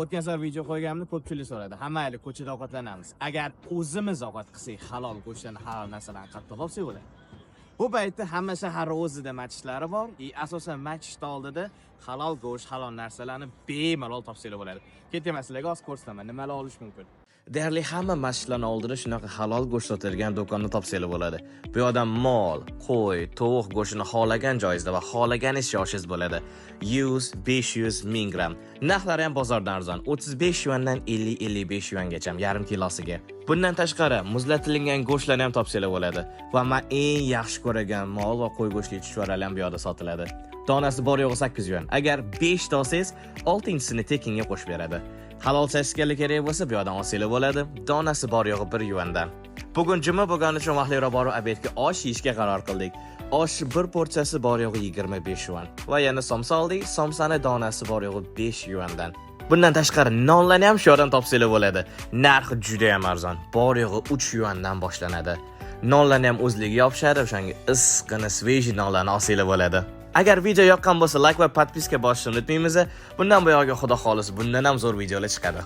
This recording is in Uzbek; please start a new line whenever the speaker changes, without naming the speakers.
O'tgan safar video qo'yganimda ko'pchilik so'radi. Hammaylik ko'chada ovqatlanamiz. Agar o'zimiz ovqat qilsak, halol go'shtlarni, halol narsalarni qayerdan topsak bo'ladi? Bu paytda hamma shahar o'zida machishlari bor. Asosan machishda oldida halol go'sht, halol narsalarni bemalol topsanglar bo'ladi. Ketaman sizlarga hozir ko'rsataman, nimalar olish mumkin. Deyarli hamma masjidlarning oldida shunaqa halol go'sht sotilgan do'konni topsanglar bo'ladi. Bu yerda mol, qo'y, tovuq go'shtini xohlagan joyingizda va xohlaganishingiz yoshingiz bo'ladi. 100, 500, 1000 gram. Narxlari ham bozordan arzon. 35 yuandan 50-55 yuangacha yarim kilosiga. Bundan tashqari muzlatilgan go'shtlarni ham topsanglar bo'ladi. Va men eng yaxshi ko'ragan mol va qo'y go'shti chuchvarlar ham bu yerda sotiladi. Donasi bor yo'g'i 8 yuan. Agar 5 ta olsangiz, 6-chisini tekinga qo'shib beradi. Halol sashkali kerak bo'lsa, bu yerdan olsanglar bo'ladi. Donasi bor yo'g'i 1 yuandan. Bugun juma bo'lgani uchun vaqtliroq borib obedga osh yeyishga qaror qildik. Osh bir porsiyasi bor yo'g'i 25 yuan. Va yana somsa oldik. Somsani donasi bor yo'g'i 5 yuandan. Bundan tashqari nonlarni ham shu yerdan topsanglar bo'ladi. Narxi juda ham arzon. Bor yo'g'i 3 yuandan boshlanadi. Nonlarni ham o'zligiga yopishadi, o'shanga issiqini, sveji nonlarni olsanglar bo'ladi. Agar video yoqqan bo'lsa, like va podpiska bosishni unutmaymiz. Bundan buyog'iga xudo xolis, bundan ham zo'r videolar chiqadi.